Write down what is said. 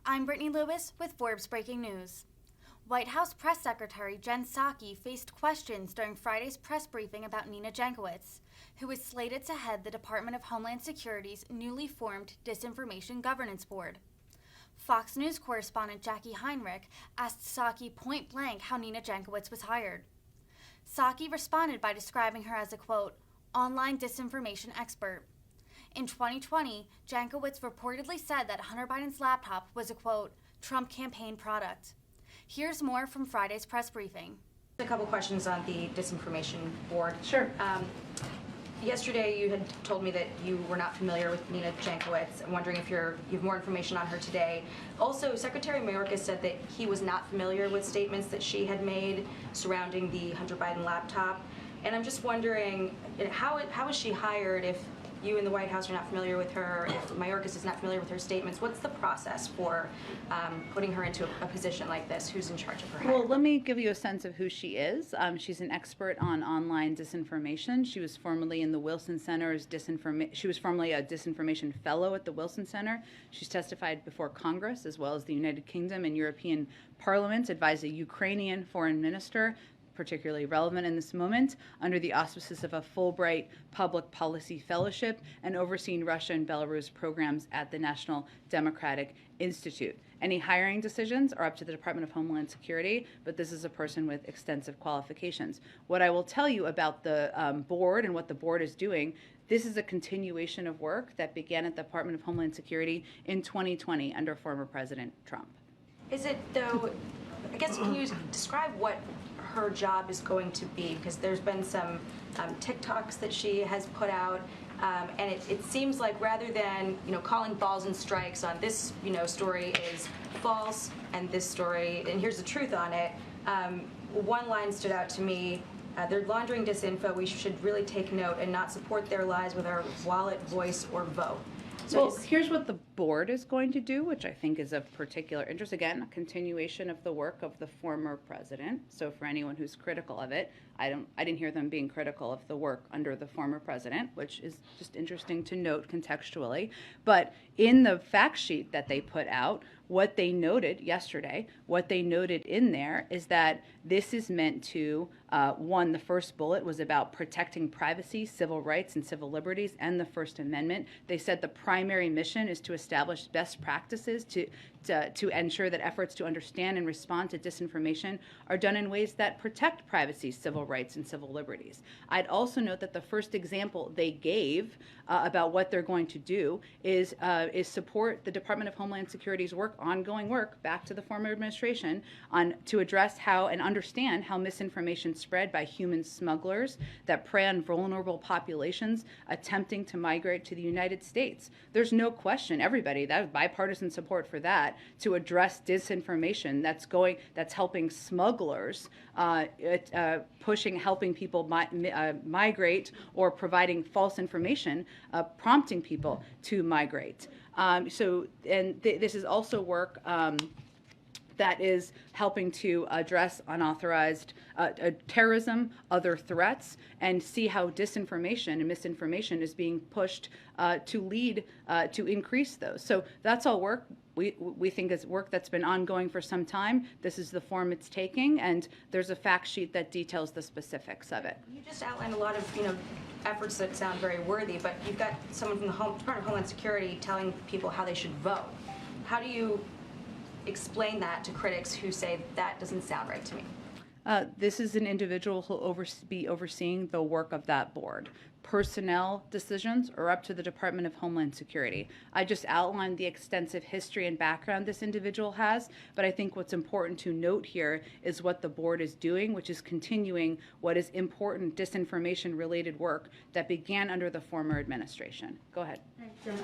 I'm Brittany Lewis with Forbes Breaking News. White House Press Secretary Jen Psaki faced questions during Friday's press briefing about Nina Jankowicz, who is slated to head the Department of Homeland Security's newly formed Disinformation Governance Board. Fox News correspondent Jackie Heinrich asked Psaki point blank how Nina Jankowicz was hired. Psaki responded by describing her as a, quote, online disinformation expert. In 2020, Jankowicz reportedly said that Hunter Biden's laptop was a, quote, Trump campaign product. Here's more from Friday's press briefing. A couple questions on the Disinformation Board. Sure. Yesterday, you had told me that you were not familiar with Nina Jankowicz. I'm wondering if you have more information on her today. Also, Secretary Mayorkas said that he was not familiar with statements that she had made surrounding the Hunter Biden laptop. And I'm just wondering, how was she hired if you in the White House are not familiar with her, if Mayorkas is not familiar with her statements? What's the process for putting her into a position like this? Who's in charge of her hiring? Well, let me give you a sense of who she is. She's an expert on online disinformation. She was formerly in the Wilson Center's she was formerly a disinformation fellow at the Wilson Center. She's testified before Congress as well as the United Kingdom and European parliaments, advised a Ukrainian foreign minister, particularly relevant in this moment, under the auspices of a Fulbright Public Policy Fellowship, and overseeing Russia and Belarus programs at the National Democratic Institute. Any hiring decisions are up to the Department of Homeland Security, but this is a person with extensive qualifications. What I will tell you about the board and what the board is doing, this is a continuation of work that began at the Department of Homeland Security in 2020 under former President Trump. Is it, though, I guess, can you describe what her job is going to be? Because there's been some TikToks that she has put out, and it seems like rather than calling balls and strikes on this story is false and this story, and here's the truth on it, one line stood out to me. They're laundering disinfo. We should really take note and not support their lies with our wallet, voice, or vote. So well, here's what the board is going to do, which I think is of particular interest. Again, a continuation of the work of the former president. So for anyone who's critical of it, I didn't hear them being critical of the work under the former president, which is just interesting to note contextually. But in the fact sheet that they put out, what they noted yesterday, what they noted in there is that this is meant to, one, the first bullet was about protecting privacy, civil rights, and civil liberties, and the First Amendment. They said the primary mission is to establish best practices to ensure that efforts to understand and respond to disinformation are done in ways that protect privacy, civil rights, and civil liberties. I'd also note that the first example they gave about what they're going to do is support the Department of Homeland Security's ongoing work back to the former administration to address how and understand how misinformation spread by human smugglers that prey on vulnerable populations attempting to migrate to the United States. There's no question, everybody, that bipartisan support for that, to address disinformation that's helping smugglers, helping people migrate, or providing false information, prompting people to migrate. This is also work that is helping to address unauthorized terrorism, other threats, and see how disinformation and misinformation is being pushed to lead to increase those. So that's all work. We think is work that's been ongoing for some time. This is the form it's taking, and there's a fact sheet that details the specifics of it. You just outlined a lot of efforts that sound very worthy, but you've got someone from the Department of Homeland Security telling people how they should vote. How do you explain that to critics who say that doesn't sound right to me? This is an individual who will be overseeing the work of that board. Personnel decisions are up to the Department of Homeland Security. I just outlined the extensive history and background this individual has, but I think what's important to note here is what the board is doing, which is continuing what is important disinformation-related work that began under the former administration. Go ahead.